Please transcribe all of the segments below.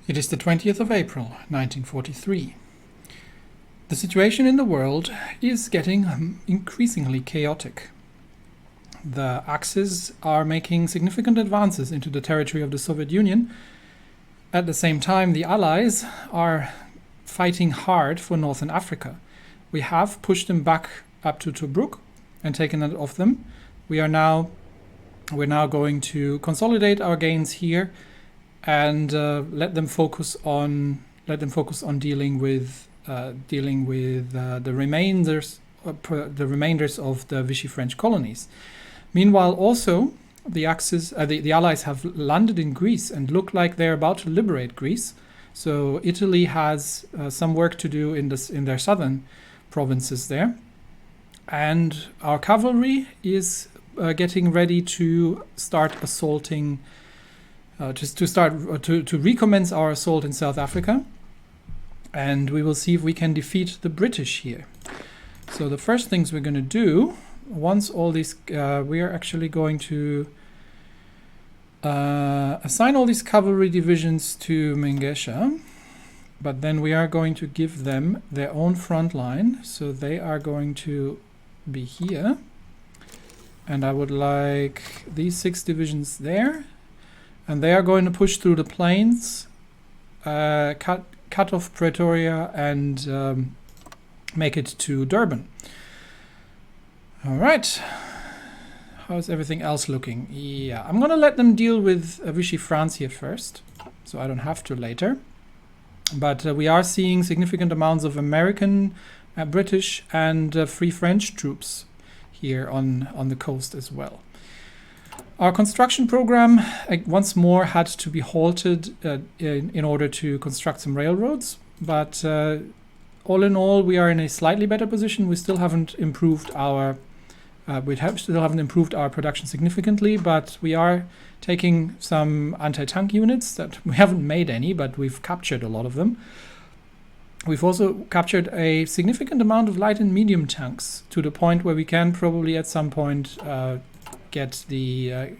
It is the 20th of April, 1943. The situation in the world is getting increasingly chaotic. The Axis are making significant advances into the territory of the Soviet Union. At the same time, the Allies are fighting hard for Northern Africa. We have pushed them back up to Tobruk and taken it off them. We're now going to consolidate our gains here and let them focus on dealing with the remainders of the Vichy French colonies. Meanwhile, also the Allies have landed in Greece and look like they're about to liberate Greece. So Italy has some work to do in their southern provinces there, and our cavalry is getting ready to start assaulting. To recommence our assault in South Africa, and we will see if we can defeat the British here. So the first things we're going to do, once all these, we are actually going to assign all these cavalry divisions to Mengesha, but then we are going to give them their own front line, so they are going to be here, and I would like these 6 divisions there. And they are going to push through the plains, cut off Pretoria, and make it to Durban. All right. How's everything else looking? Yeah, I'm going to let them deal with Vichy France here first, so I don't have to later. But we are seeing significant amounts of American, British, and Free French troops here on the coast as well. Our construction program once more had to be halted in order to construct some railroads, but all in all, we are in a slightly better position. We still haven't improved our production significantly, but we are taking some anti-tank units that we haven't made any, but we've captured a lot of them. We've also captured a significant amount of light and medium tanks to the point where we can probably at some point get the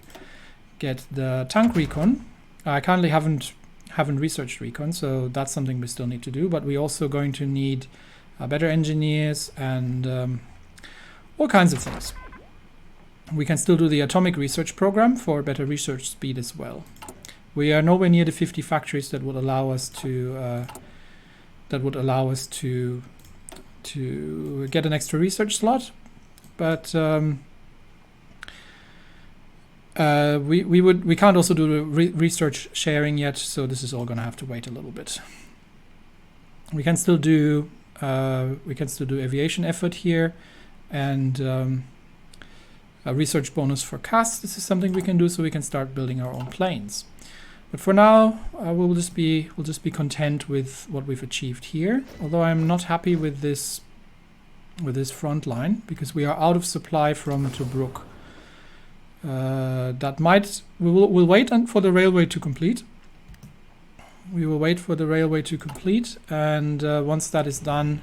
tank recon. I currently haven't researched recon, so that's something we still need to do. But we're also going to need better engineers and all kinds of things. We can still do the atomic research program for better research speed as well. We are nowhere near the 50 factories that would allow us to get an extra research slot, but we can't also do the research sharing yet, so this is all going to have to wait a little bit. We can still do aviation effort here, and a research bonus for CAS. This is something we can do, so we can start building our own planes. But for now, we'll just be content with what we've achieved here. Although I'm not happy with this front line because we are out of supply from Tobruk. We'll wait for the railway to complete. We will wait for the railway to complete, and once that is done,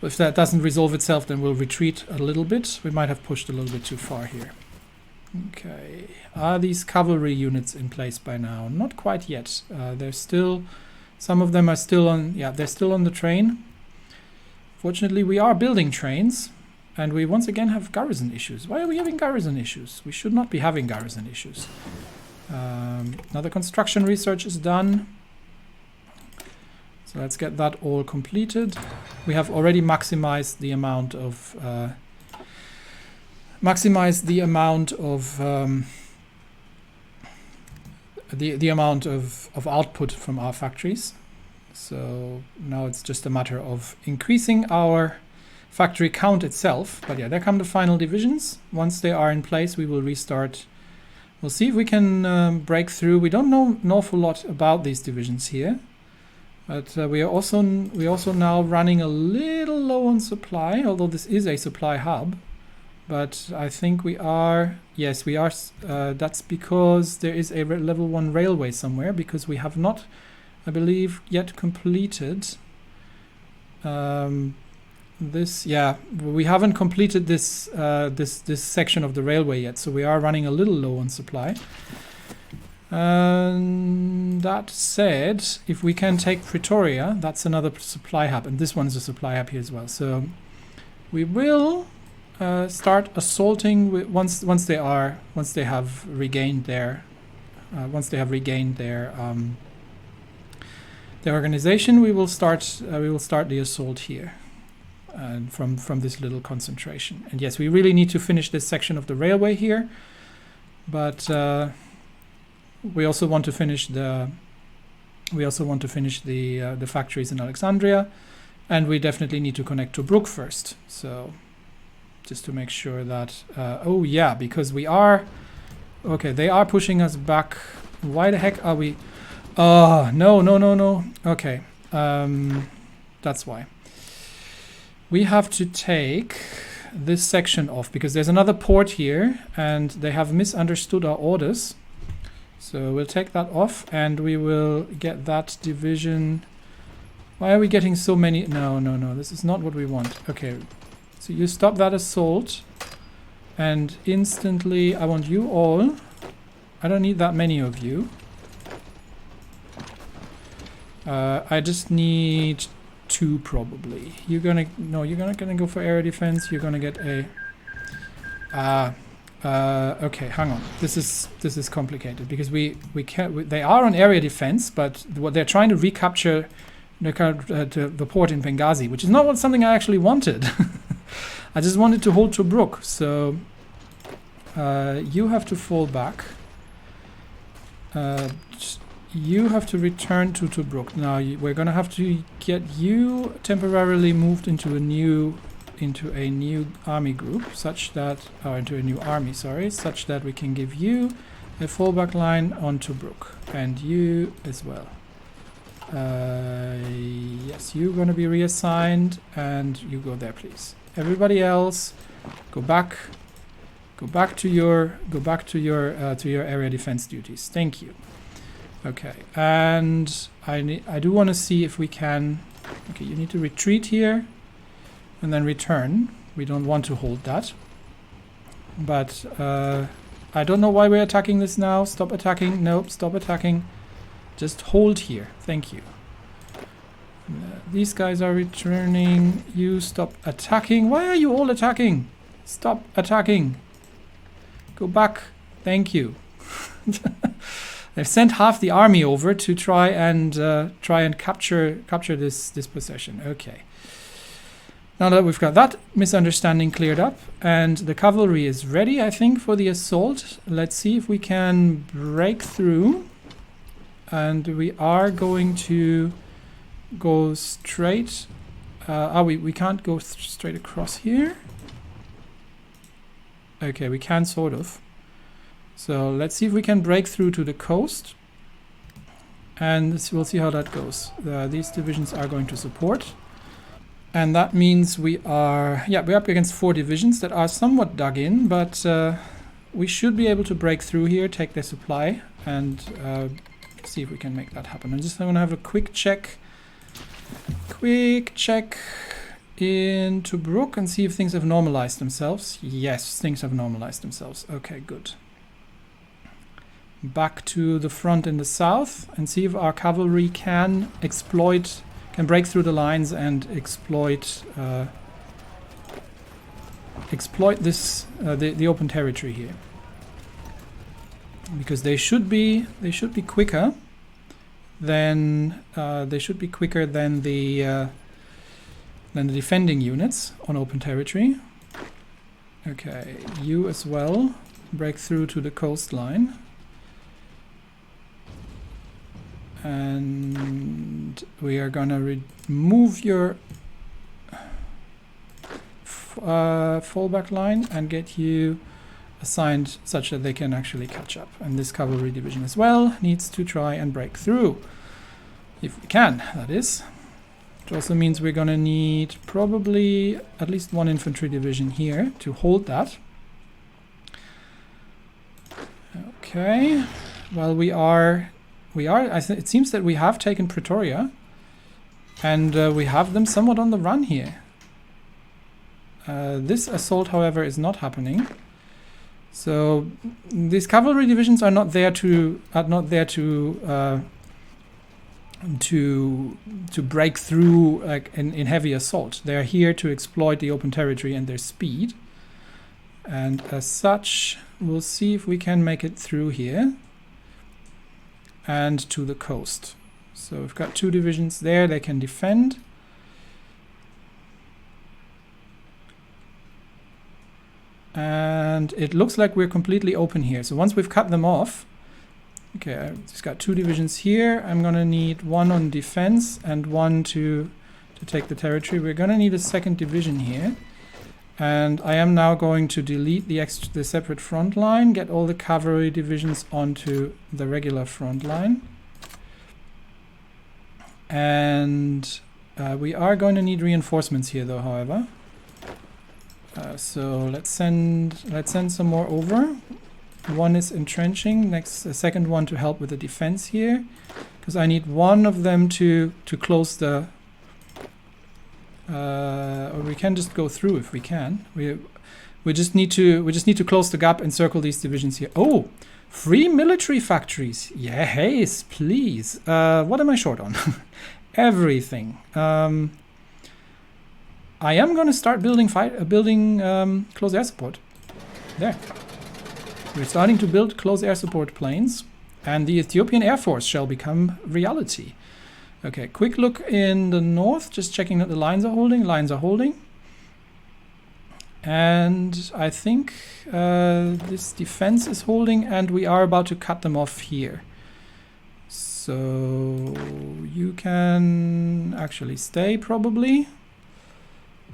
if that doesn't resolve itself, then we'll retreat a little bit. We might have pushed a little bit too far here. Okay, are these cavalry units in place by now? Not quite yet. There's still, some of them are still on. Yeah, they're still on the train. Fortunately, we are building trains. And we once again have garrison issues. Why are we having garrison issues? We should not be having garrison issues. Another construction research is done. So let's get that all completed. We have already maximized the amount of output from our factories. So now it's just a matter of increasing our factory count itself. But yeah, there come the final divisions. Once they are in place, we will restart. We'll see if we can break through. We don't know an awful lot about these divisions here, but we are also now running a little low on supply, although this is a supply hub. But I think we are, yes, we are. That's because there is a level 1 railway somewhere, because we have not, I believe, yet completed this. Yeah, we haven't completed this this section of the railway yet, so we are running a little low on supply. That said, if we can take Pretoria, that's another supply hub, and this one is a supply hub here as well. So we will start assaulting once they have regained their their organization. We will start the assault here, and from this little concentration. And yes, we really need to finish this section of the railway here, but we also want to finish the factories in Alexandria, and we definitely need to connect to Brook first. So just to make sure that oh yeah, because we are okay, they are pushing us back. Why the heck are we? Oh no. Okay, that's why we have to take this section off, because there's another port here and they have misunderstood our orders. So we'll take that off and we will get that division. Why are we getting so many? No, this is not what we want. Okay, so you stop that assault, and instantly I want you all. I don't need that many of you. I just need 2 probably. You're not gonna go for area defense. You're gonna get a okay, hang on. This is complicated, because we can't. They are on area defense, but what they're trying to recapture the port in Benghazi, which is not something I actually wanted. I just wanted to hold Tobruk. So you have to fall back. You have to return to Tobruk. Now we're gonna have to get you temporarily moved into a new army group, such that, into a new army, sorry, such that we can give you a fallback line on Tobruk, and you as well. Yes, you're going to be reassigned, and you go there, please. Everybody else, go back to your area defense duties. Thank you. Okay, and I do want to see if we can. Okay, you need to retreat here and then return. We don't want to hold that. But I don't know why we're attacking this now. Stop attacking. Nope, stop attacking. Just hold here. Thank you. These guys are returning. You stop attacking. Why are you all attacking? Stop attacking. Go back. Thank you. They've sent half the army over to try and capture this possession. Okay. Now that we've got that misunderstanding cleared up, and the cavalry is ready, I think, for the assault. Let's see if we can break through. And we are going to go straight. We can't go straight across here. Okay, we can sort of. So let's see if we can break through to the coast. And we'll see how that goes. These divisions are going to support. And that means we're up against 4 divisions that are somewhat dug in, but we should be able to break through here, take their supply, and see if we can make that happen. I'm going to have a quick check in Tobruk and see if things have normalized themselves. Yes, things have normalized themselves. Okay, good. Back to the front in the south and see if our cavalry can break through the lines and exploit this the open territory here, because they should be quicker than the defending units on open territory. Okay, you as well break through to the coastline. And we are gonna remove your fallback line and get you assigned such that they can actually catch up. And this cavalry division as well needs to try and break through, if we can, that is. It also means we're gonna need probably at least 1 infantry division here to hold that. Okay, well it seems that we have taken Pretoria, and we have them somewhat on the run here. This assault, however, is not happening. So these cavalry divisions are not there to break through like in heavy assault. They are here to exploit the open territory and their speed. And as such, we'll see if we can make it through here and to the coast. So we've got 2 divisions there, they can defend. And it looks like we're completely open here. So once we've cut them off, okay, I've just got 2 divisions here. I'm gonna need 1 on defense and 1 to take the territory. We're gonna need a 2nd division here. And I am now going to delete the separate front line, get all the cavalry divisions onto the regular front line. And we are going to need reinforcements here though, however. So let's send some more over. 1 is entrenching, next a 2nd one to help with the defense here, because I need 1 of them to close the or we can just go through if we can. We just need to close the gap and circle these divisions here. Oh, free military factories. Yes, please. What am I short on? Everything. I am going to start building close air support. There. We're starting to build close air support planes, and the Ethiopian Air Force shall become reality. Okay, quick look in the north, just checking that the lines are holding. Lines are holding. And I think this defense is holding, and we are about to cut them off here. So you can actually stay probably.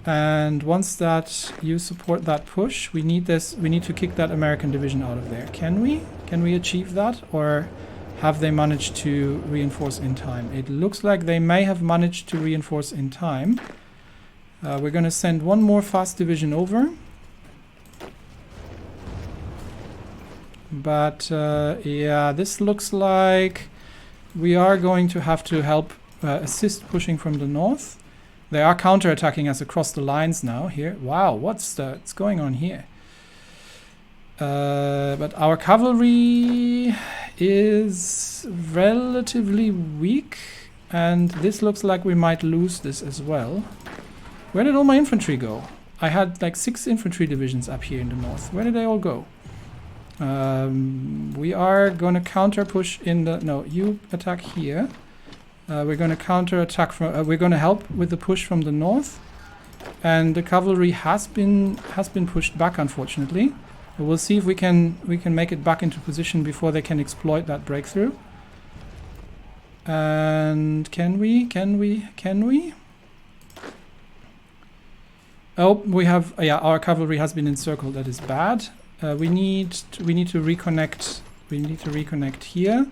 And once that you support that push, we need to kick that American division out of there. Can we? Can we achieve that? Or have they managed to reinforce in time? It looks like they may have managed to reinforce in time. We're going to send 1 more fast division over. But yeah, this looks like we are going to have to help assist pushing from the north. They are counterattacking us across the lines now here. Wow, what's going on here? But our cavalry is relatively weak, and this looks like we might lose this as well. Where did all my infantry go? I had like 6 infantry divisions up here in the north. Where did they all go? We are going to counter push in the... No, you attack here. We're going to counter attack from... we're going to help with the push from the north. And the cavalry has been pushed back, unfortunately. But we'll see if we can make it back into position before they can exploit that breakthrough. And can we? Oh, we have... yeah, our cavalry has been encircled. That is bad. We need to reconnect. We need to reconnect here.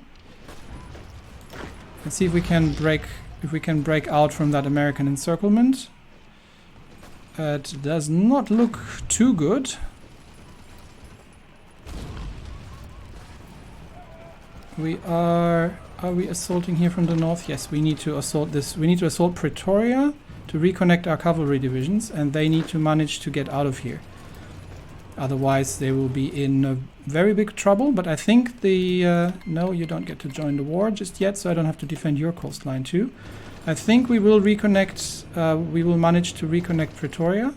Let's see if we can break out from that American encirclement. It does not look too good. Are we assaulting here from the north? Yes, we need to assault this. We need to assault Pretoria to reconnect our cavalry divisions, and they need to manage to get out of here. Otherwise, they will be in very big trouble. But I think the... no, you don't get to join the war just yet, so I don't have to defend your coastline too. I think we will reconnect... we will manage to reconnect Pretoria.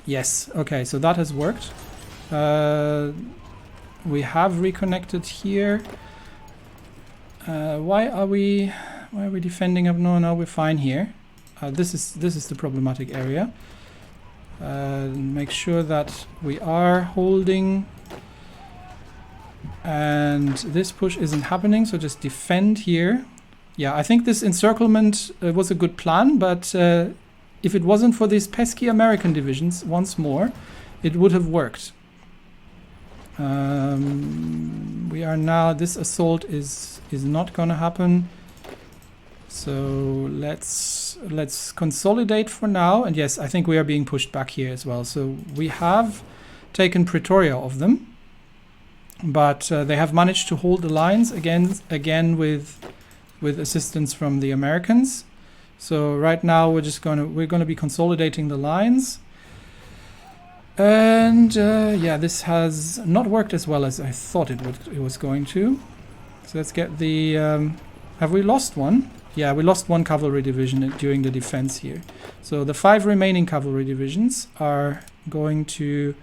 Yes, okay, so that has worked. We have reconnected here. Why are we defending up? No, we're fine here. This is the problematic area. Make sure that we are holding, and this push isn't happening, so just defend here. Yeah, I think this encirclement was a good plan, but if it wasn't for these pesky American divisions, once more, it would have worked. We are now... this assault is not gonna happen. So let's consolidate for now. And yes, I think we are being pushed back here as well. So we have taken Pretoria of them, but they have managed to hold the lines again with assistance from the Americans. So right now we're gonna be consolidating the lines. And yeah, this has not worked as well as I thought it was going to. So let's get the... have we lost one? Yeah, we lost one cavalry division during the defense here. So the 5 remaining cavalry divisions are going to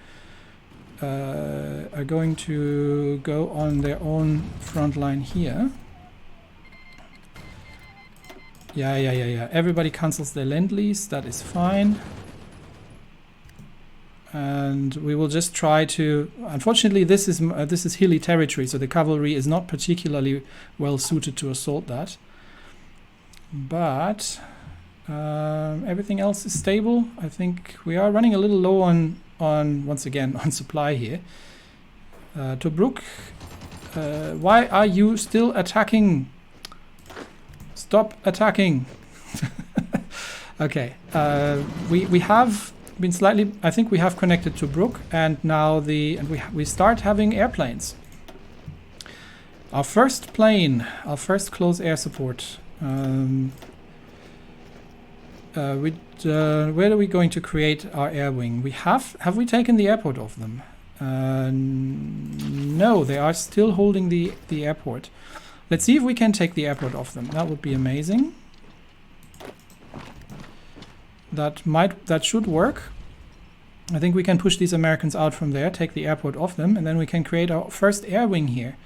go on their own front line here. Yeah. Everybody cancels their Lend-Lease. That is fine. And we will just try to... Unfortunately, this is hilly territory, so the cavalry is not particularly well suited to assault that. But everything else is stable. I think we are running a little low on once again on supply here. Tobruk, why are you still attacking? Stop attacking. Okay, we have been slightly... I think we have connected Tobruk, and now we start having airplanes. Our first plane, our first close air support. Where are we going to create our air wing? Have we taken the airport off them? No, they are still holding the airport. Let's see if we can take the airport off them. That would be amazing. That should work. I think we can push these Americans out from there, take the airport off them, and then we can create our first air wing here.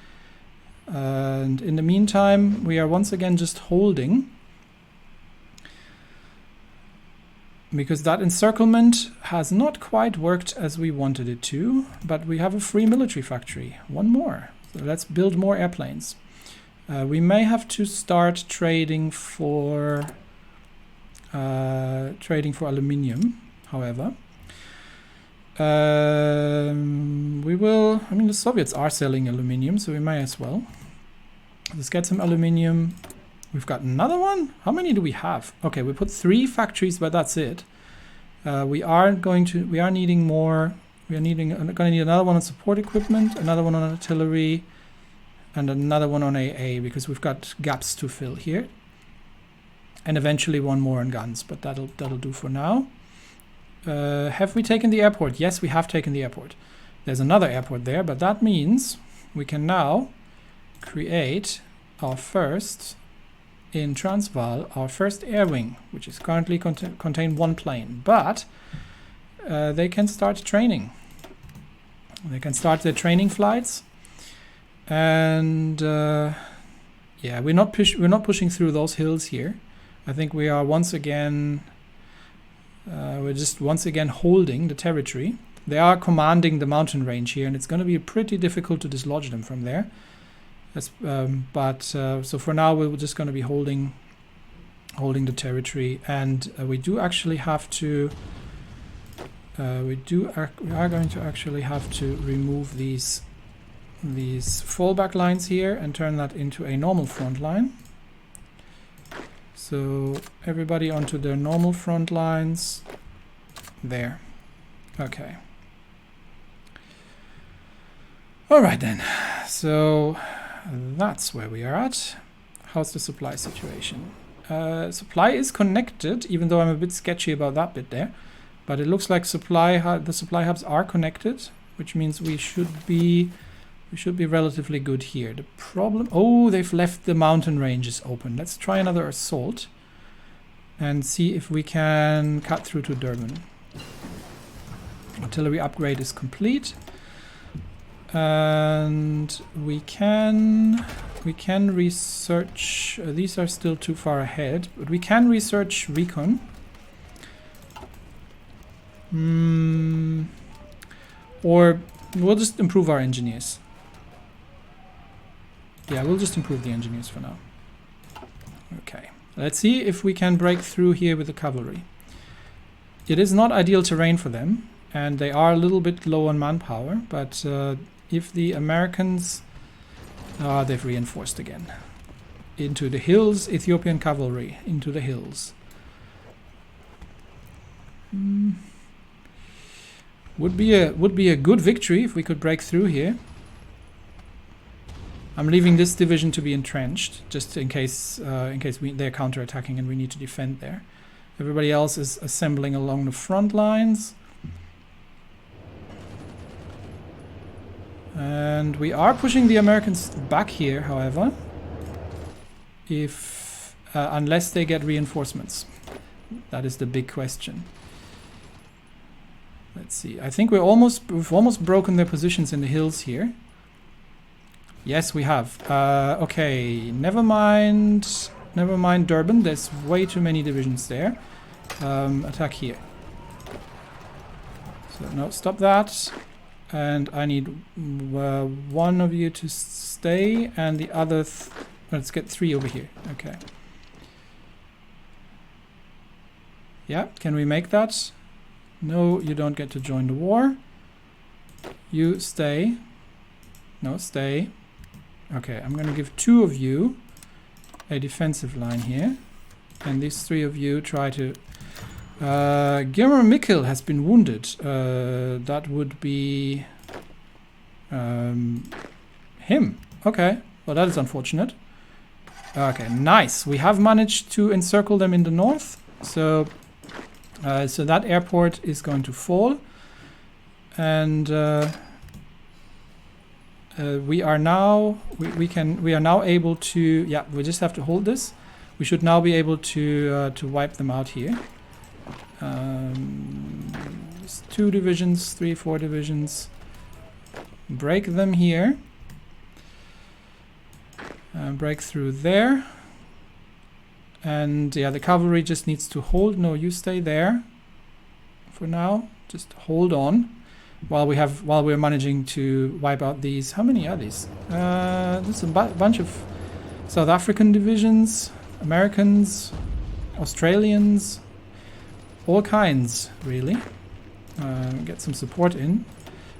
And in the meantime, we are once again just holding, because that encirclement has not quite worked as we wanted it to, but we have a free military factory. One more. So let's build more airplanes. We may have to start trading for aluminium, however. We will... I mean, the Soviets are selling aluminium, so we may as well. Let's get some aluminium. We've got another one? How many do we have? Okay, we put 3 factories, but that's it. We are needing more. We are going to need another one on support equipment, another one on artillery, and another one on AA, because we've got gaps to fill here. And eventually one more on guns, but that'll do for now. Have we taken the airport? Yes, we have taken the airport. There's another airport there, but that means we can now create our first, in Transvaal, our first air wing, which is currently contain 1 plane. But they can start training. They can start their training flights. And yeah, we're not pushing through those hills here. I think we are once again... we're just once again holding the territory. They are commanding the mountain range here, and it's going to be pretty difficult to dislodge them from there. So for now, we're just going to be holding the territory, and we do actually have to. We are going to actually have to remove these fallback lines here and turn that into a normal front line. So everybody onto their normal front lines. There. Okay. All right then. So that's where we are at. How's the supply situation? Supply is connected, even though I'm a bit sketchy about that bit there. But it looks like the supply hubs are connected, which means we should be relatively good here. The problem... Oh, they've left the mountain ranges open. Let's try another assault and see if we can cut through to Durban. Artillery upgrade is complete. And we can research... these are still too far ahead, but we can research recon. Or we'll just improve our engineers. Yeah, we'll just improve the engineers for now. Okay, let's see if we can break through here with the cavalry. It is not ideal terrain for them, and they are a little bit low on manpower, but if the Americans... they've reinforced again. Into the hills, Ethiopian cavalry, into the hills. Would be a good victory if we could break through here. I'm leaving this division to be entrenched, just in case they're counterattacking and we need to defend there. Everybody else is assembling along the front lines. And we are pushing the Americans back here, however, if unless they get reinforcements. That is the big question. Let's see. I think we've almost broken their positions in the hills here. Yes, we have. Okay, never mind. Never mind Durban. There's way too many divisions there. Attack here. So no, stop that. And I need one of you to stay, and the other. Let's get 3 over here. Okay. Yeah, can we make that? No, you don't get to join the war. You stay. No, stay. Okay, I'm going to give 2 of you a defensive line here. And these 3 of you try to... Guillermo Mikkel has been wounded. That would be... him. Okay, well that is unfortunate. Okay, nice. We have managed to encircle them in the north. So that airport is going to fall. And... we are now able to, yeah, we just have to hold this. We should now be able to wipe them out here. 2 divisions, 3, 4 divisions. Break them here. Break through there. And yeah, the cavalry just needs to hold. No, you stay there for now. Just hold on. While we're managing to wipe out these. How many are these? There's a bunch of South African divisions, Americans, Australians, all kinds, really. Get some support in,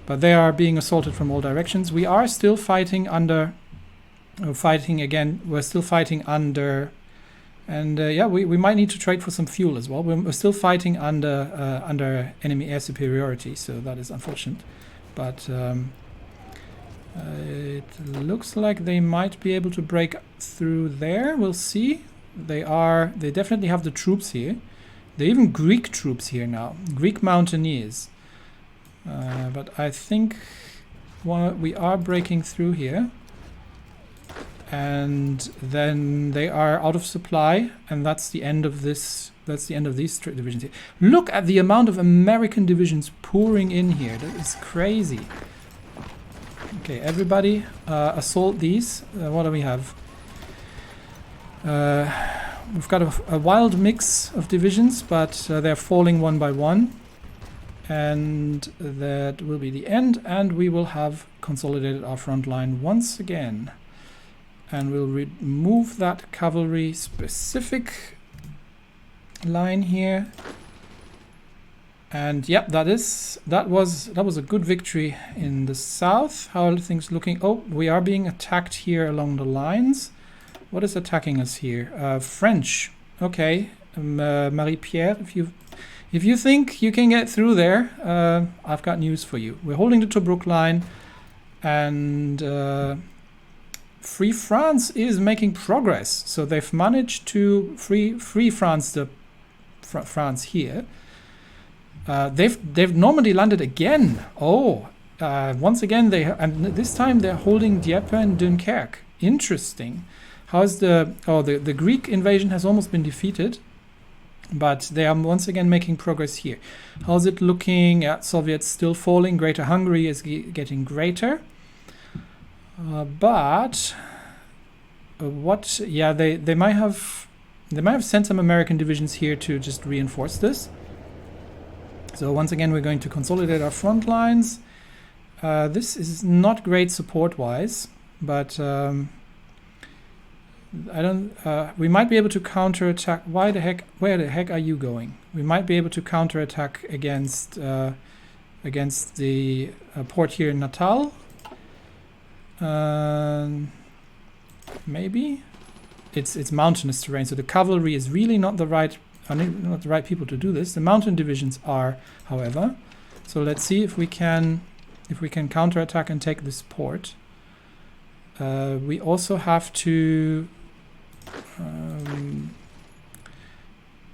but they are being assaulted from all directions. We are still fighting under, we're still fighting under, and yeah, we might need to trade for some fuel as well. We're still fighting under enemy air superiority, so that is unfortunate. But it looks like they might be able to break through there. We'll see. They definitely have the troops here. There are even Greek troops here now, Greek mountaineers. But I think we are breaking through here. And then they are out of supply, and that's the end of this. That's the end of these divisions here. Look at the amount of American divisions pouring in here. That is crazy. Okay, everybody, assault these. What do we have? We've got a wild mix of divisions, but they're falling one by one. And that will be the end, and we will have consolidated our front line once again. And we'll remove that cavalry specific line here. And yep, that was a good victory in the south. How are things looking? Oh, we are being attacked here along the lines. What is attacking us here? French. Okay, Marie-Pierre, if you think you can get through there, I've got news for you. We're holding the Tobruk line, and Free France is making progress. So they've managed to free France, France here. They've normally landed again. Oh, once again and this time they're holding Dieppe and Dunkirk. Interesting. How's the Greek invasion has almost been defeated, but they are once again making progress here. How's it looking? Soviets still falling. Greater Hungary is getting greater. But what? Yeah, they might have sent some American divisions here to just reinforce this. So once again, we're going to consolidate our front lines. This is not great support-wise, but we might be able to counterattack. Where the heck are you going? We might be able to counterattack against the port here in Natal. Maybe it's mountainous terrain, so the cavalry is really not the right people to do this. The mountain divisions are, however. So let's see if we can counterattack and take this port. We also have to.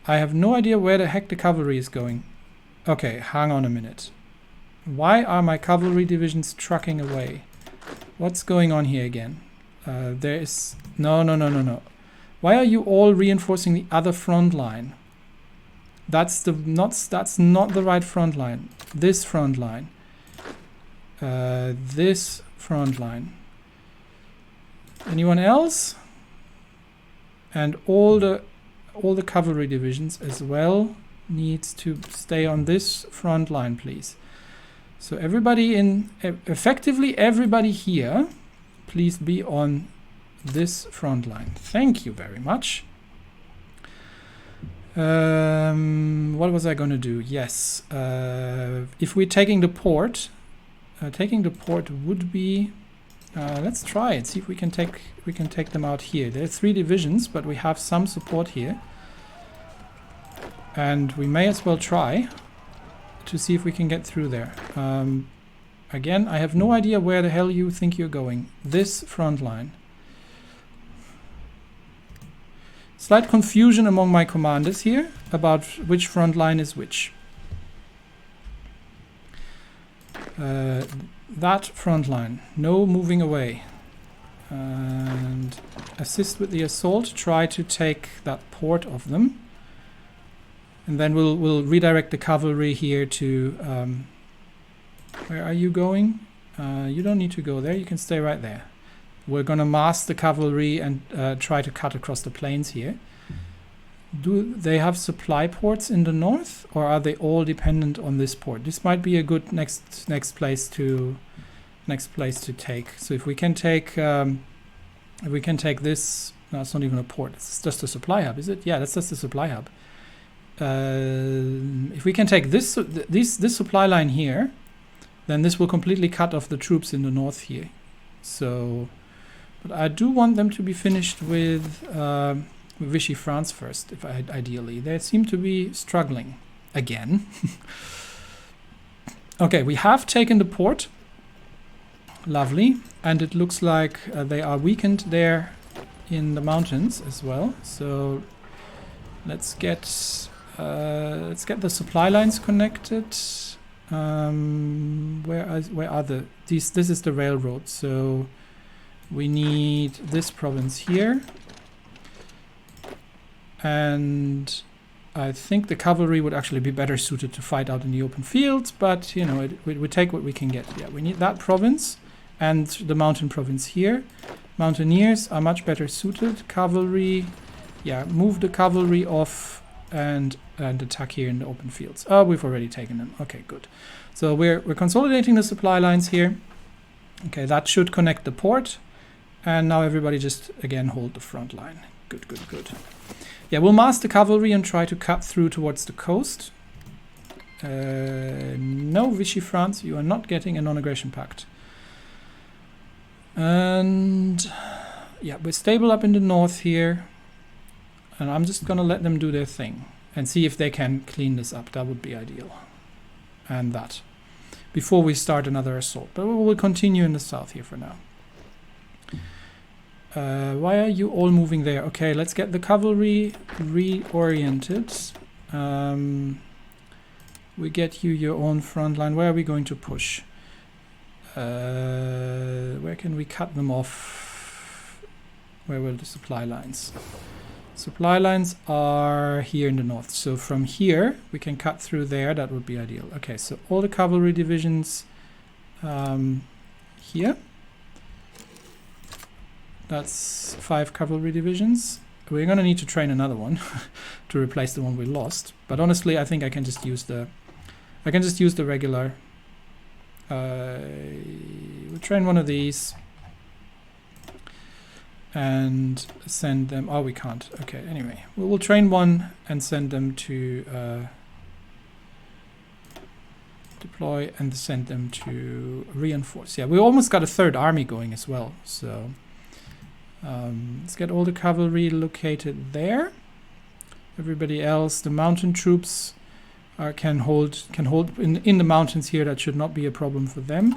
I have no idea where the heck the cavalry is going. Okay, hang on a minute. Why are my cavalry divisions trucking away? What's going on here again? There is... No. Why are you all reinforcing the other front line? That's not the right front line. This front line. This front line. Anyone else? And all the cavalry divisions as well needs to stay on this front line, please. So everybody effectively everybody here, please be on this front line. Thank you very much. What was I going to do? Yes, if we're taking the port would be. Let's try it. See if we can take them out here. There are 3 divisions, but we have some support here, and we may as well try to see if we can get through there. Again, I have no idea where the hell you think you're going. This front line. Slight confusion among my commanders here about which front line is which. That front line, no moving away. And assist with the assault, try to take that port of them. And then we'll redirect the cavalry here to... where are you going? You don't need to go there, you can stay right there. We're gonna mass the cavalry and try to cut across the plains here. Do they have supply ports in the north, or are they all dependent on this port? This might be a good next place to take. So if we can take this, no, it's not even a port. It's just a supply hub, is it? Yeah, that's just a supply hub. If we can take this supply line here, then this will completely cut off the troops in the north here. So, but I do want them to be finished with Vichy France first, ideally. They seem to be struggling again. Okay, we have taken the port. Lovely. And it looks like they are weakened there in the mountains as well. So let's get the supply lines connected. Where are this is the railroad, so we need this province here, and I think the cavalry would actually be better suited to fight out in the open fields, but you know, we take what we can get. Yeah, we need that province and the mountain province here. Mountaineers are much better suited. Cavalry, yeah, move the cavalry off and attack here in the open fields. Oh, we've already taken them. Okay, good. So we're consolidating the supply lines here. Okay, that should connect the port. And now everybody just, again, hold the front line. Good. Yeah, we'll mass the cavalry and try to cut through towards the coast. No, Vichy France, you are not getting a non-aggression pact. And yeah, we're stable up in the north here. And I'm just going to let them do their thing and see if they can clean this up. That would be ideal. And that. Before we start another assault. But we will continue in the south here for now. Why are you all moving there? Okay, let's get the cavalry reoriented. We get you your own front line. Where are we going to push? Where can we cut them off? Where were the supply lines? Supply lines are here in the north. So from here, we can cut through there. That would be ideal. Okay, so all the cavalry divisions here. That's 5 cavalry divisions. We're going to need to train another one to replace the one we lost. But honestly, I think I can just use the regular. We'll train one of these and send them. Oh, we can't. Okay, anyway, we'll train one and send them to deploy and send them to reinforce. Yeah, we almost got a third army going as well. So let's get all the cavalry located there. Everybody else, the mountain troops can hold in the mountains here. That should not be a problem for them.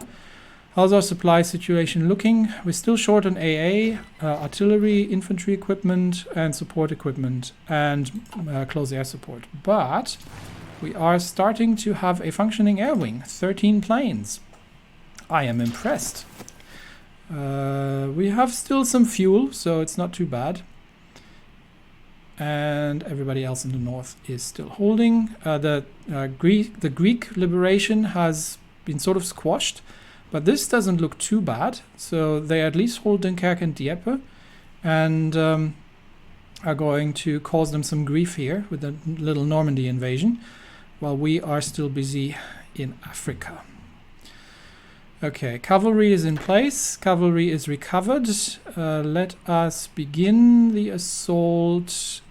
How's our supply situation looking? We're still short on AA, artillery, infantry equipment, and support equipment, and close air support. But we are starting to have a functioning air wing, 13 planes. I am impressed. We have still some fuel, so it's not too bad. And everybody else in the north is still holding. The Greek liberation has been sort of squashed, but this doesn't look too bad. So they at least hold Dunkirk and Dieppe, and are going to cause them some grief here with the little Normandy invasion, while we are still busy in Africa. Okay, cavalry is in place. Cavalry is recovered. Let us begin the assault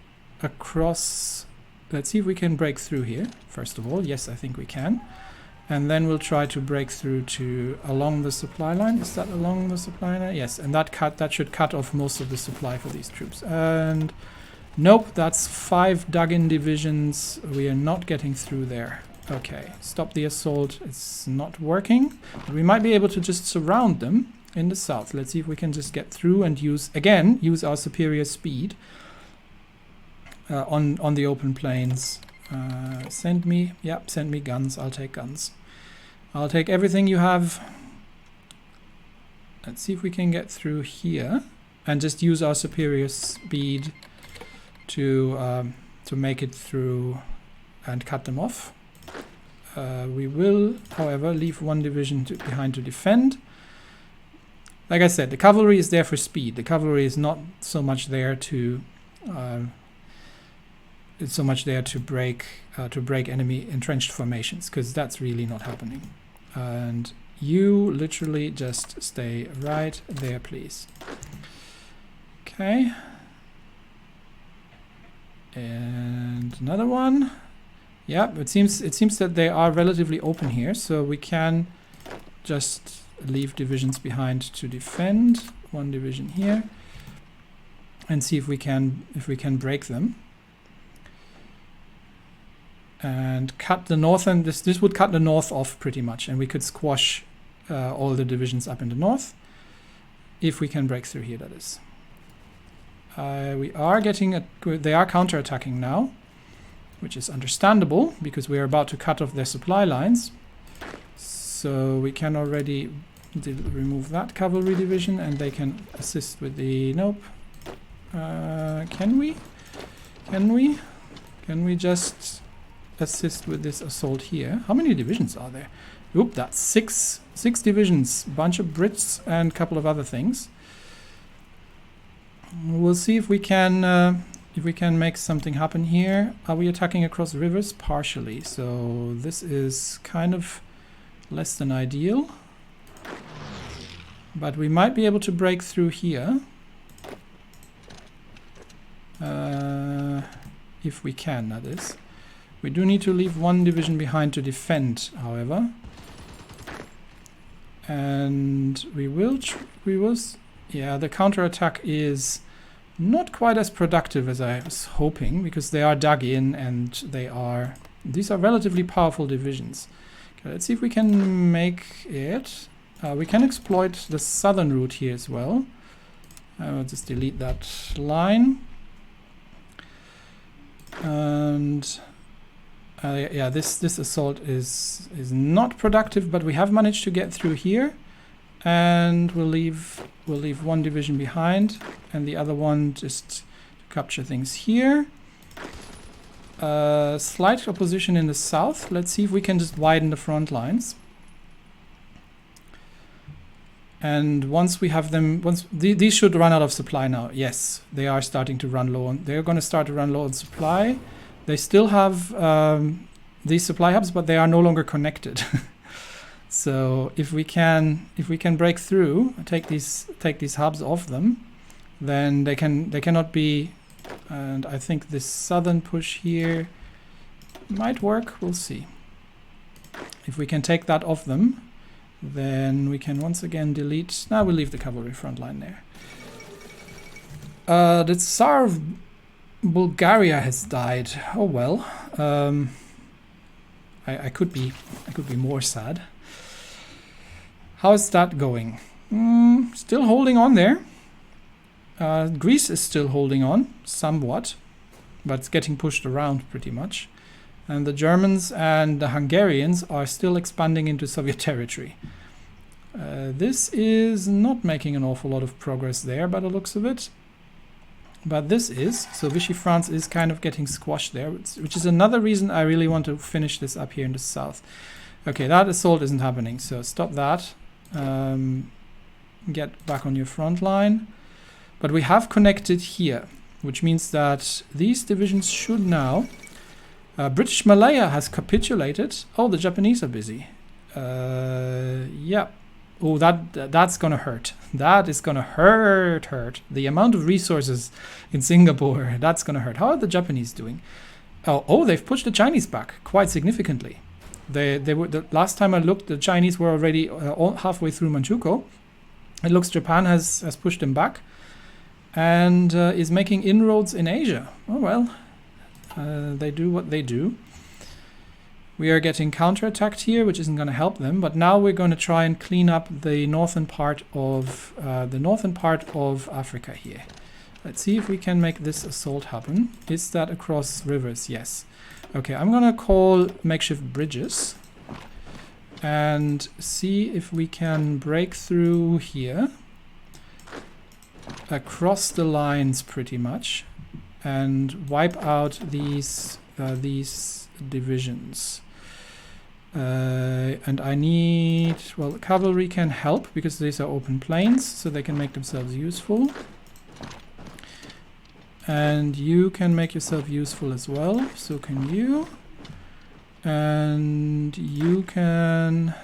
across. Let's see if we can break through here, first of all. Yes, I think we can. And then we'll try to break through to along the supply line. Is that along the supply line? Yes, and that should cut off most of the supply for these troops. And nope, that's 5 dug-in divisions. We are not getting through there. Okay, stop the assault. It's not working. But we might be able to just surround them in the south. Let's see if we can just get through and use our superior speed on the open plains. Send me guns. I'll take guns. I'll take everything you have. Let's see if we can get through here and just use our superior speed to make it through and cut them off. We will, however, leave 1 division behind to defend. Like I said, the cavalry is there for speed. The cavalry is not so much there to break enemy entrenched formations, because that's really not happening. And you literally just stay right there, please. Okay. And another one. Yeah, it seems that they are relatively open here, so we can just leave divisions behind to defend. 1 division here, and see if we can break them and cut the north. And this would cut the north off pretty much, and we could squash all the divisions up in the north if we can break through here. That is. They are counterattacking now, which is understandable because we are about to cut off their supply lines. So we can already remove that cavalry division, and they can assist with the... Nope. Can we just assist with this assault here? How many divisions are there? Oop, that's six divisions. Bunch of Brits and a couple of other things. We'll see if we can make something happen here. Are we attacking across rivers? Partially. So this is kind of less than ideal. But we might be able to break through here. If we can, that is. We do need to leave 1 division behind to defend, however. And we will... Yeah, the counterattack is not quite as productive as I was hoping, because they are dug in and these are relatively powerful divisions. Okay, let's see if we can make it. We can exploit the southern route here as well. I'll just delete that line. And yeah, this assault is not productive, but we have managed to get through here. And we'll leave 1 division behind, and the other one just to capture things here. Slight opposition in the south. Let's see if we can just widen the front lines. And once we have them, these should run out of supply now. Yes, they are starting to run low on. They're going to start to run low on supply. They still have these supply hubs, but they are no longer connected. So if we can break through, take these hubs off them, then they cannot be. And I think this southern push here might work. We'll see. If we can take that off them, then we can once again delete. Now we'll leave the cavalry front line there. The Tsar of Bulgaria has died. Oh well. I could be more sad. How's that going? Still holding on there. Greece is still holding on somewhat, but it's getting pushed around pretty much. And the Germans and the Hungarians are still expanding into Soviet territory. This is not making an awful lot of progress there by the looks of it. But this is. So Vichy France is kind of getting squashed there, which is another reason I really want to finish this up here in the south. Okay, that assault isn't happening, so stop that. Get back on your front line. But we have connected here, which means that these divisions should now... British Malaya has capitulated. Oh, the Japanese are busy. Yeah. Oh, that's gonna hurt. That is gonna hurt. The amount of resources in Singapore, that's gonna hurt. How are the Japanese doing? Oh, they've pushed the Chinese back quite significantly. They were, the last time I looked, the Chinese were already halfway through Manchukuo. It looks Japan has pushed them back and is making inroads in Asia. Oh well, they do what they do. We are getting counterattacked here, which isn't going to help them. But now we're going to try and clean up the northern part of Africa here. Let's see if we can make this assault happen. Is that across rivers? Yes. Okay, I'm going to call makeshift bridges and see if we can break through here across the lines pretty much and wipe out these divisions. And I need, well, cavalry can help because these are open plains, so they can make themselves useful. And you can make yourself useful as well, so can you. And you can,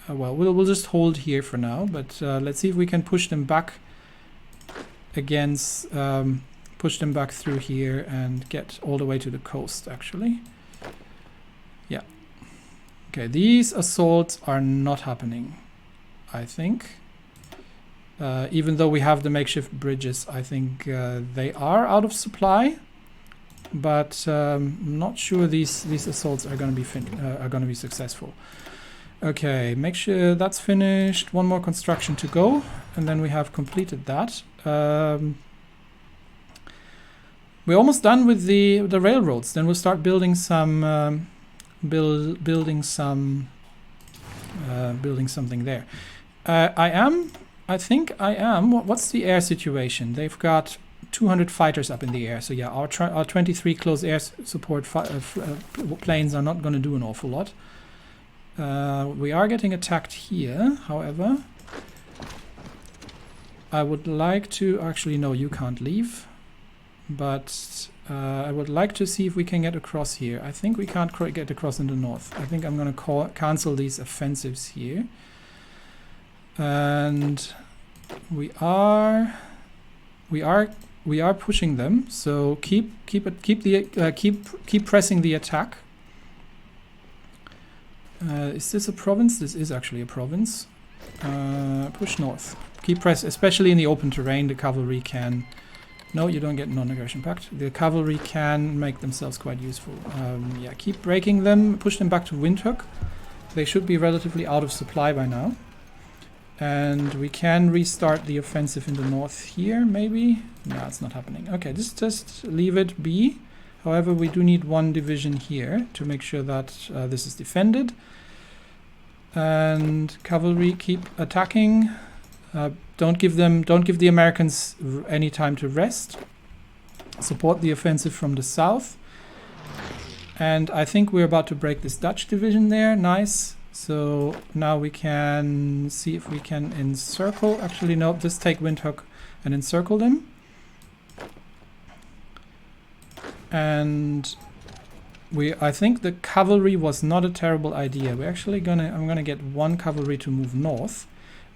well, we'll just hold here for now, but let's see if we can push them back against, push them back through here and get all the way to the coast, actually. Yeah. Okay, these assaults are not happening, I think. Even though we have the makeshift bridges, I think they are out of supply. But I'm not sure these assaults are going to be successful. Okay, make sure that's finished. One more construction to go, and then we have completed that. We're almost done with the railroads. Then we'll start building some building something there. I think I am. What's the air situation? They've got 200 fighters up in the air. So yeah, our 23 close air support planes are not going to do an awful lot. We are getting attacked here, however. I would like to... Actually, no, you can't leave. But I would like to see if we can get across here. I think we can't get across in the north. I think I'm going to cancel these offensives here. And we are pushing them. So keep pressing the attack. Is this a province? This is actually a province. Push north. Keep press, especially in the open terrain. The cavalry can. No, you don't get non-aggression pact. The cavalry can make themselves quite useful. Yeah, keep breaking them. Push them back to Windhoek. They should be relatively out of supply by now. And we can restart the offensive in the north here, maybe? No, it's not happening. Okay, just leave it be. However, we do need one division here to make sure that this is defended. And cavalry, keep attacking. Don't give the Americans any time to rest. Support the offensive from the south. And I think we're about to break this Dutch division there. Nice. So now we can see if we can encircle. Actually, no, just take Windhoek and encircle them. And I think the cavalry was not a terrible idea. We're actually I'm gonna get one cavalry to move north.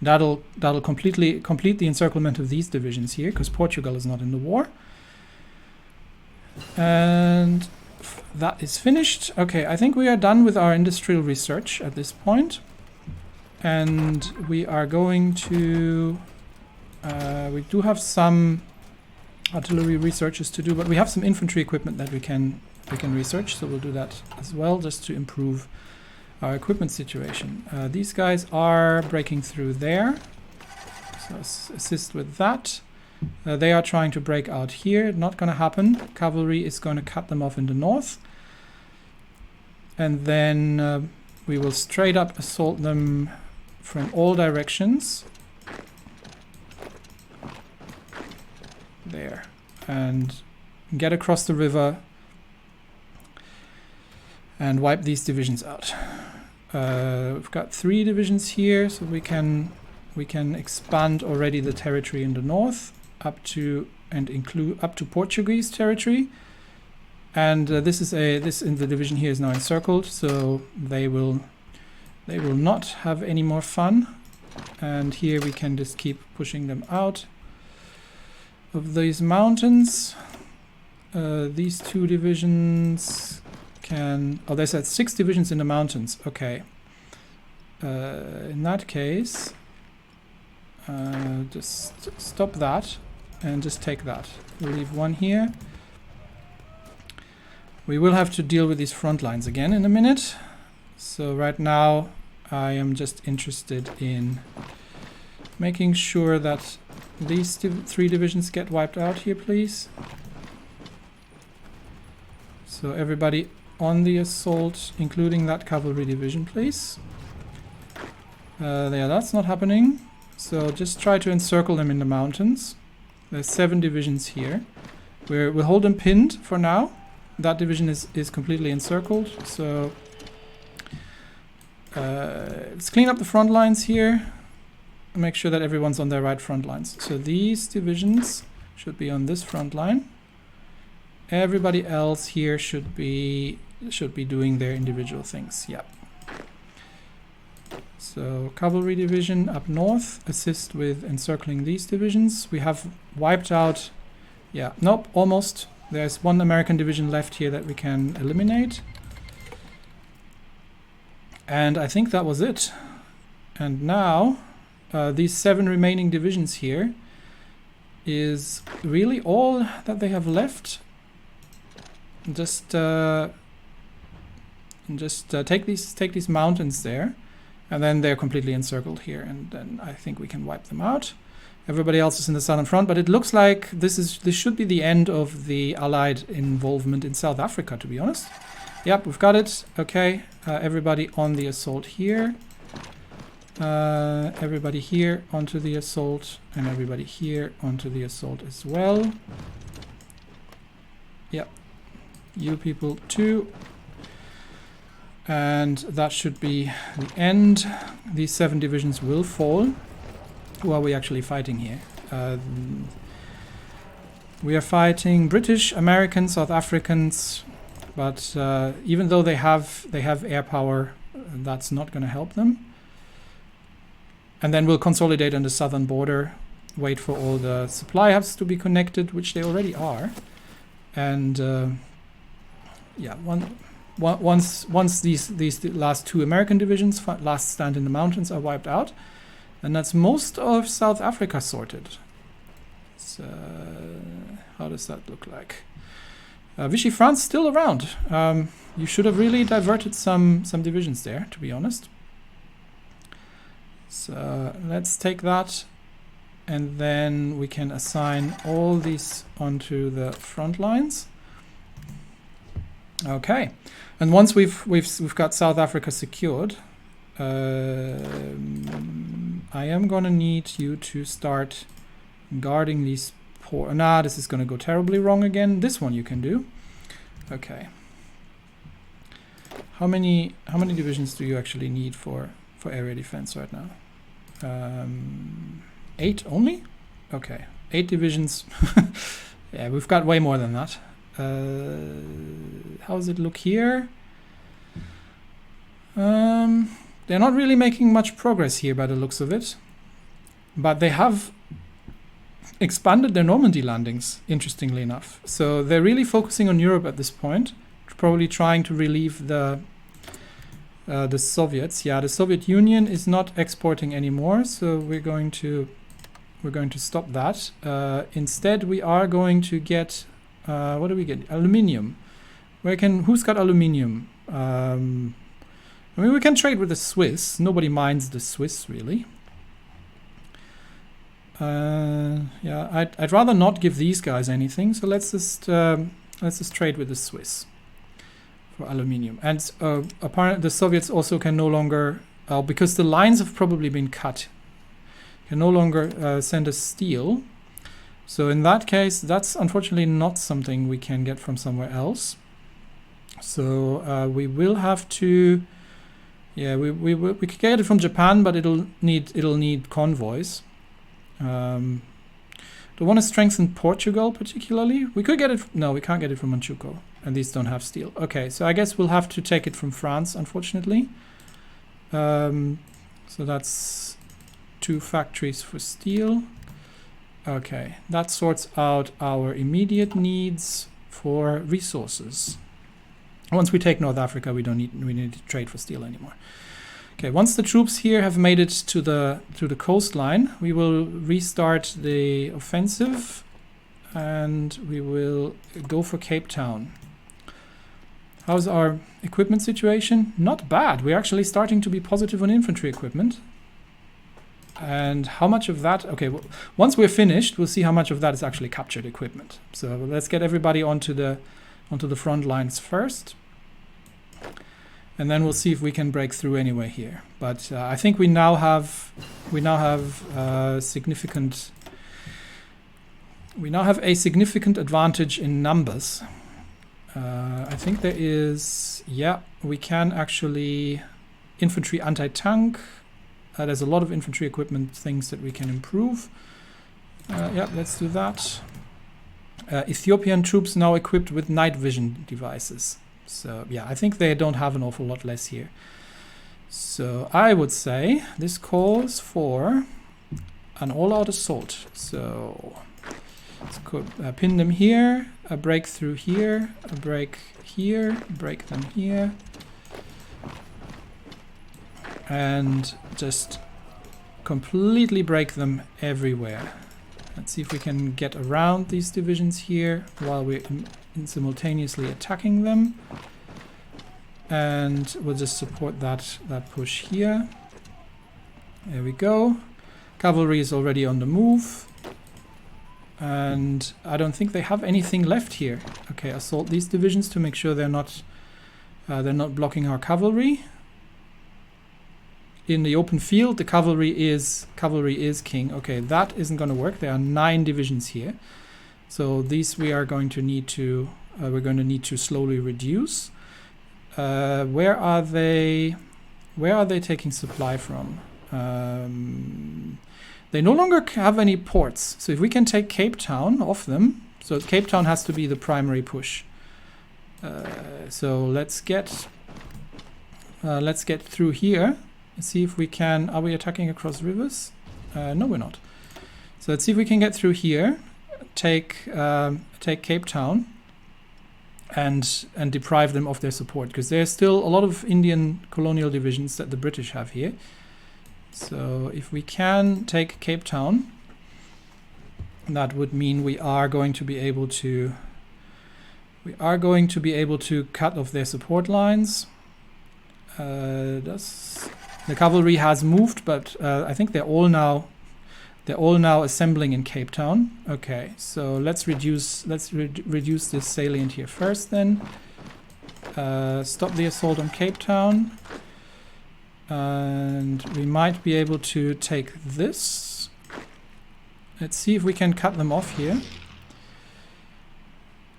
That'll complete the encirclement of these divisions here, because Portugal is not in the war. And that is finished. Okay, I think we are done with our industrial research at this point. And we are going to... we do have some artillery researches to do, but we have some infantry equipment that we can research, so we'll do that as well, just to improve our equipment situation. These guys are breaking through there, so assist with that. They are trying to break out here. Not going to happen. Cavalry is going to cut them off in the north. And then we will straight up assault them from all directions. There. And get across the river and wipe these divisions out. We've got 3 divisions here, so we can expand already the territory in the north up to and include up to Portuguese territory. And this in the division here is now encircled, so they will not have any more fun. And here we can just keep pushing them out of these mountains. These 2 divisions can... Oh, there's 6 divisions in the mountains. Okay. In that case, just stop that and just take that. We'll leave 1 here. We will have to deal with these front lines again in a minute. So right now I am just interested in making sure that these 3 divisions get wiped out here, please. So everybody on the assault, including that cavalry division, please. Yeah, that's not happening. So just try to encircle them in the mountains. There's 7 divisions here. We'll hold them pinned for now. That division is completely encircled. So let's clean up the front lines here. Make sure that everyone's on their right front lines. So these divisions should be on this front line. Everybody else here should be doing their individual things. Yep. So cavalry division up north, assist with encircling these divisions. We have wiped out, yeah, nope, almost. There's 1 American division left here that we can eliminate. And I think that was it. And now these 7 remaining divisions here is really all that they have left. Just take these mountains there, and then they're completely encircled here, and then I think we can wipe them out. Everybody else is in the southern front, but it looks like this should be the end of the Allied involvement in South Africa, to be honest. Yep, we've got it. Okay, everybody on the assault here. Everybody here onto the assault, and everybody here onto the assault as well. Yep. You people too. And that should be the end. These 7 divisions will fall. Who are we actually fighting here? We are fighting British, American, South Africans, but even though they have air power, that's not going to help them. And then we'll consolidate on the southern border, wait for all the supply hubs to be connected, which they already are, and yeah, once these last 2 American divisions, last stand in the mountains, are wiped out, then that's most of South Africa sorted. So how does that look like? Vichy France still around. You should have really diverted some divisions there, to be honest. So let's take that, and then we can assign all these onto the front lines. Okay, and once we've got South Africa secured, I am gonna need you to start guarding these poor. Nah, this is gonna go terribly wrong again. This one you can do. Okay. How many divisions do you actually need for area defense right now? 8 only? Okay, 8 divisions. Yeah, we've got way more than that. How does it look here? They're not really making much progress here by the looks of it, but they have expanded their Normandy landings, interestingly enough. So they're really focusing on Europe at this point, probably trying to relieve the Soviets. Yeah, the Soviet Union is not exporting anymore, so we're going to stop that. Instead, we are going to get what do we get? Aluminium. Who's got aluminium? I mean, we can trade with the Swiss. Nobody minds the Swiss, really. Yeah, I'd rather not give these guys anything. So let's just trade with the Swiss for aluminium. And apparently, the Soviets also can no longer because the lines have probably been cut. Can no longer send us steel. So in that case, that's unfortunately not something we can get from somewhere else. So we will have to, yeah, we could get it from Japan, but it'll need convoys. Do we want to strengthen Portugal particularly? We could get it. No, we can't get it from Manchukuo, and these don't have steel. Okay, so I guess we'll have to take it from France, unfortunately. So that's 2 factories for steel. Okay, that sorts out our immediate needs for resources. Once we take North Africa, we need to trade for steel anymore. Okay, once the troops here have made it to the coastline, we will restart the offensive, and we will go for Cape Town. How's our equipment situation? Not bad. We're actually starting to be positive on infantry equipment. And how much of that? Okay, once we're finished, we'll see how much of that is actually captured equipment. So let's get everybody onto the front lines first, and then we'll see if we can break through anyway here. But I think we now have significant. We now have a significant advantage in numbers. I think there is. Yeah, we can actually infantry anti-tank. There's a lot of infantry equipment things that we can improve. Yeah, let's do that. Ethiopian troops now equipped with night vision devices. So yeah, I think they don't have an awful lot less here. So I would say this calls for an all-out assault. So let's pin them here, a break through here, a break here, break them here. And just completely break them everywhere. Let's see if we can get around these divisions here while we're simultaneously attacking them. And we'll just support that push here. There we go. Cavalry is already on the move. And I don't think they have anything left here. Okay, assault these divisions to make sure they're not blocking our cavalry. In the open field, the cavalry is king. Okay, that isn't going to work. There are 9 divisions here, so these we're going to need to slowly reduce. Where are they taking supply from? They no longer have any ports. So if we can take Cape Town off them, so Cape Town has to be the primary push. So let's get through here. Let's see if we can. Are we attacking across rivers? No, we're not. So let's see if we can get through here, take Cape Town, and deprive them of their support, because there's still a lot of Indian colonial divisions that the British have here. So if we can take Cape Town, that would mean we are going to be able to cut off their support lines. The cavalry has moved, but I think they're all now assembling in Cape Town. Okay, so let's reduce this salient here first. Then stop the assault on Cape Town, and we might be able to take this. Let's see if we can cut them off here.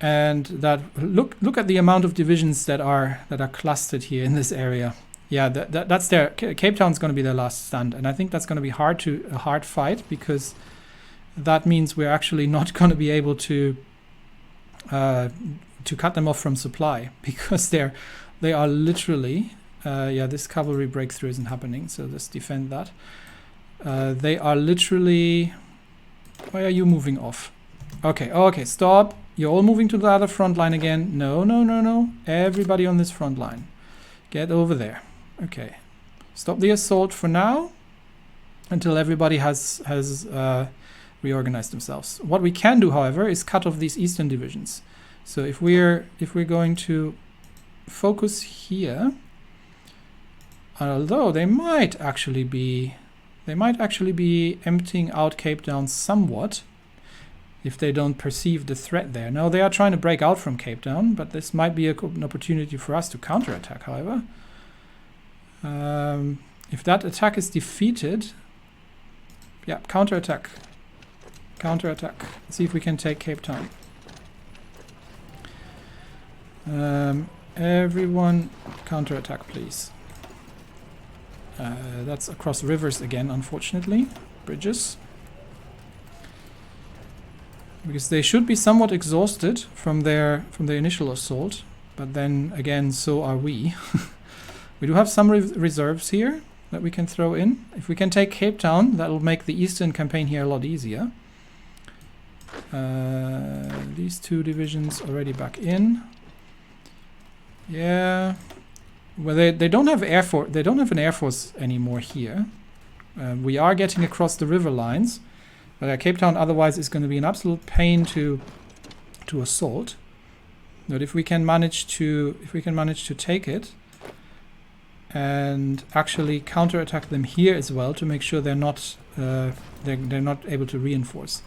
And that look at the amount of divisions that are clustered here in this area. Yeah, that's their Cape Town's going to be their last stand, and I think that's going to be a hard fight, because that means we're actually not going to be able to cut them off from supply, because they are literally yeah, this cavalry breakthrough isn't happening, so let's defend that. They are literally. Why are you moving off? Okay, stop. You're all moving to the other front line again. No. Everybody on this front line. Get over there. Okay. Stop the assault for now until everybody has reorganized themselves. What we can do, however, is cut off these eastern divisions. So if we're going to focus here, although they might actually be emptying out Cape Town somewhat, if they don't perceive the threat there. Now they are trying to break out from Cape Town, but this might be an opportunity for us to counterattack, however. If that attack is defeated, yeah, counterattack. Counterattack. See if we can take Cape Town. Everyone, counterattack, please. That's across rivers again, unfortunately. Bridges. Because they should be somewhat exhausted from their initial assault, but then again, so are we. We do have some reserves here that we can throw in. If we can take Cape Town, that'll make the eastern campaign here a lot easier. These two divisions already back in. Yeah. Well, they don't have air force. They don't have an air force anymore here. We are getting across the river lines, but Cape Town otherwise is going to be an absolute pain to assault. But if we can manage to take it and actually counterattack them here as well to make sure they're not able to reinforce,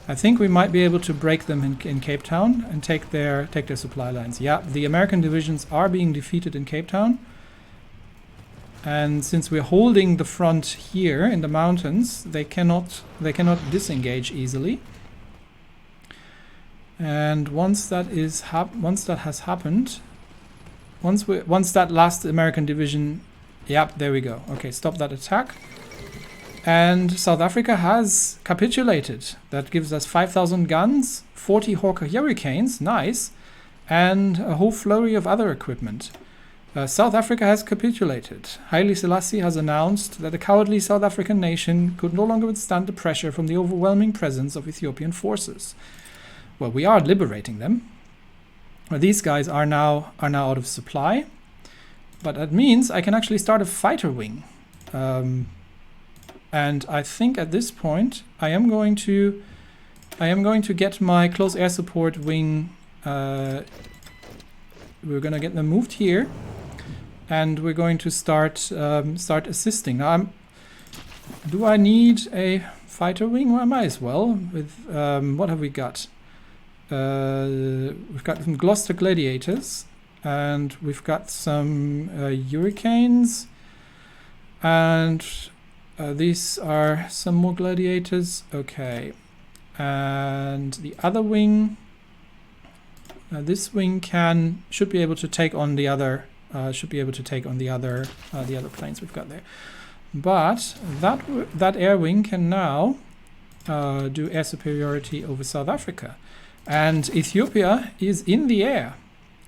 I think we might be able to break them in Cape Town and take their supply lines. Yeah, the American divisions are being defeated in Cape Town. And since we're holding the front here in the mountains, they cannot disengage easily. And once that has happened, once that last American division, yep, there we go. Okay, stop that attack. And South Africa has capitulated. That gives us 5,000 guns, 40 Hawker Hurricanes, nice, and a whole flurry of other equipment. South Africa has capitulated. Haile Selassie has announced that the cowardly South African nation could no longer withstand the pressure from the overwhelming presence of Ethiopian forces. Well, we are liberating them. Well, these guys are now out of supply, but that means I can actually start a fighter wing. And I think at this point I am going to get my close air support wing. We're going to get them moved here, and we're going to start assisting. Now, do I need a fighter wing? Well, I might as well. With what have we got? We've got some Gloucester Gladiators, and we've got some Hurricanes, and these are some more Gladiators. Okay, and the other wing. This wing should be able to take on the other planes we've got there. But that air wing can now do air superiority over South Africa. And Ethiopia is in the air.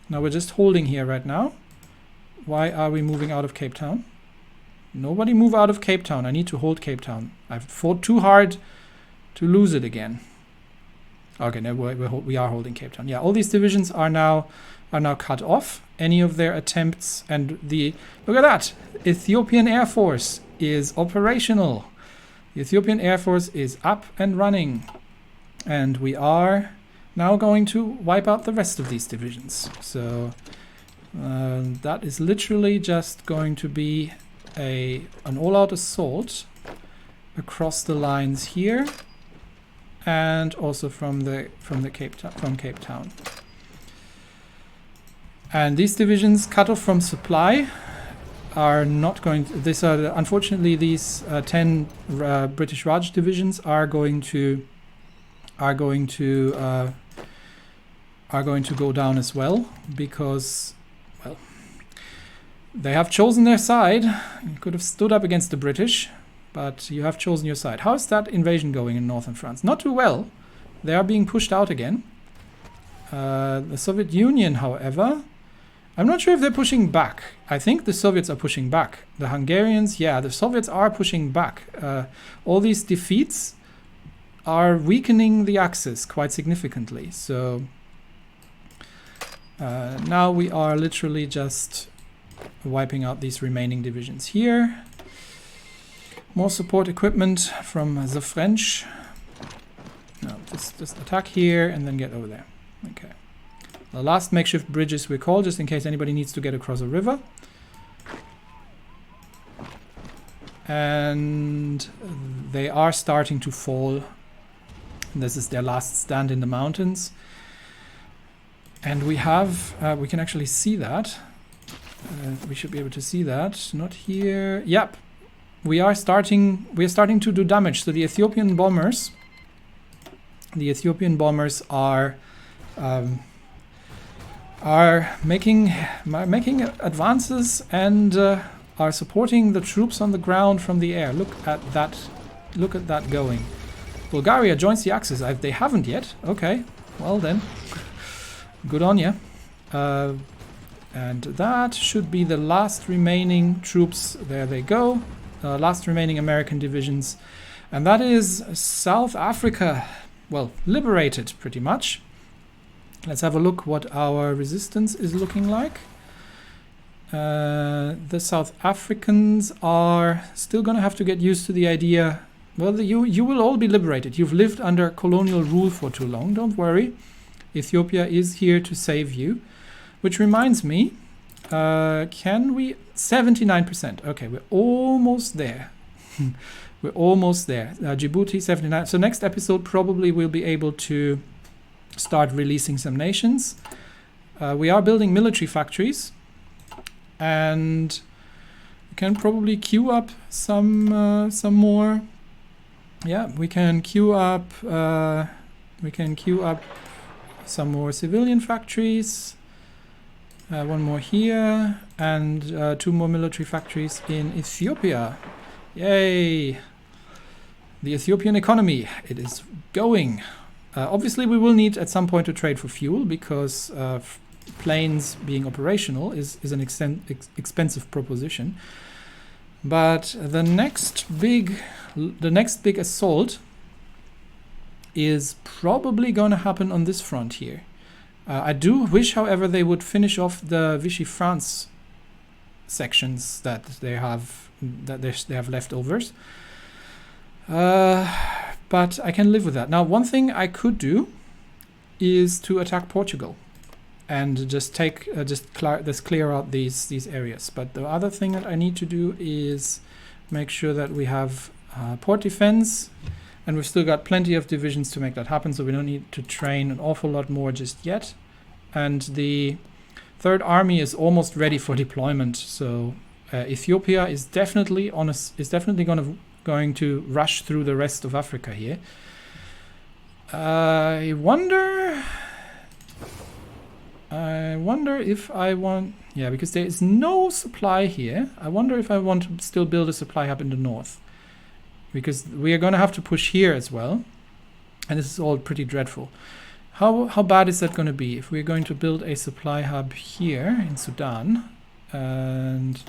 Now we're just holding here right now. Why are we moving out of Cape Town? Nobody move out of Cape Town. I need to hold Cape Town. I've fought too hard to lose it again. Okay, no, we are holding Cape Town. Yeah, all these divisions are now cut off. Any of their attempts, and look at that! Ethiopian Air Force is operational. The Ethiopian Air Force is up and running, and we are now going to wipe out the rest of these divisions. So that is literally just going to be an all-out assault across the lines here, and also from Cape Town. And these divisions cut off from supply are not going to, unfortunately these 10 British Raj divisions are going to go down as well, because, well, they have chosen their side. You could have stood up against the British, but you have chosen your side. How is that invasion going in northern France? Not too well. They are being pushed out again. The Soviet Union, however, I'm not sure if they're pushing back. I think the Soviets are pushing back. The Hungarians, yeah, the Soviets are pushing back. All these defeats are weakening the Axis quite significantly. So now we are literally just wiping out these remaining divisions here. More support equipment from the French. No, just attack here and then get over there. Okay. The last makeshift bridges we call, just in case anybody needs to get across a river. And they are starting to fall. This is their last stand in the mountains. And we can actually see that. We should be able to see that. Not here. Yep. we are starting to do damage. So the Ethiopian bombers are making advances and are supporting the troops on the ground from the air. Look at that going. Bulgaria joins the Axis. They haven't yet. Okay, well then, good on you. And that should be the last remaining troops. There they go. Last remaining American divisions. And that is South Africa. Well, liberated pretty much. Let's have a look what our resistance is looking like. The South Africans are still going to have to get used to the idea. Well, you will all be liberated. You've lived under colonial rule for too long. Don't worry. Ethiopia is here to save you. Which reminds me, can we... 79%. Okay, we're almost there. We're almost there. Djibouti, 79. So next episode probably we'll be able to start releasing some nations. We are building military factories. And we can probably queue up some more. Yeah, we can queue up some more civilian factories. One more here, and 2 more military factories in Ethiopia. Yay! The Ethiopian economy, it is going. Obviously, we will need at some point to trade for fuel because planes being operational is an expensive proposition. But the next big assault is probably going to happen on this front here. I do wish, however, they would finish off the Vichy France sections that they have leftovers. But I can live with that. Now, one thing I could do is to attack Portugal and just clear out these areas. But the other thing that I need to do is make sure that we have port defense. And we've still got plenty of divisions to make that happen, so we don't need to train an awful lot more just yet. And the Third Army is almost ready for deployment. So Ethiopia is definitely going to rush through the rest of Africa here. I wonder if I want... Yeah, because there is no supply here. I wonder if I want to still build a supply hub in the north. Because we are going to have to push here as well. And this is all pretty dreadful. How bad is that going to be if we're going to build a supply hub here in Sudan? And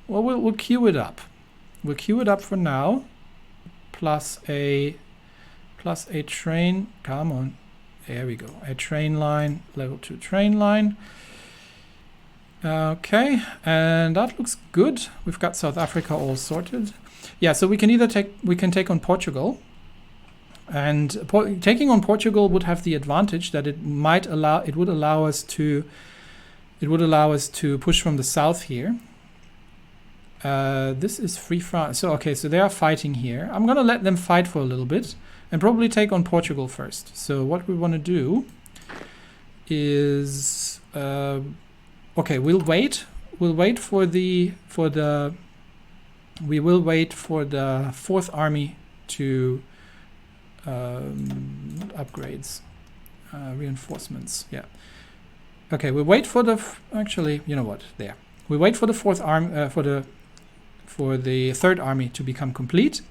well, we'll queue it up. We'll queue it up for now. Plus a train. Come on. There we go. A train line. Level 2 train line. Okay. And that looks good. We've got South Africa all sorted. Yeah, so we can either take on Portugal, and taking on Portugal would have the advantage that it would allow us to push from the south here. This is Free France. So okay, so they are fighting here. I'm gonna let them fight for a little bit and probably take on Portugal first. So what we want to do is okay, we'll wait for the Fourth Army to upgrades, reinforcements. Yeah. Okay, we wait for the. Actually, you know what? There. We wait for the Fourth Army for the Third Army to become complete,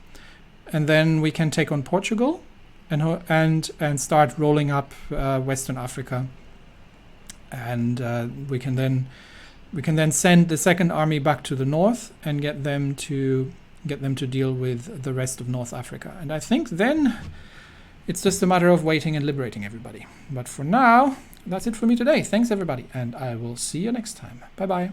and then we can take on Portugal, and start rolling up Western Africa, and we can then send the Second Army back to the north and get them to deal with the rest of North Africa. And I think then it's just a matter of waiting and liberating everybody. But for now, that's it for me today. Thanks everybody, and I will see you next time. Bye bye.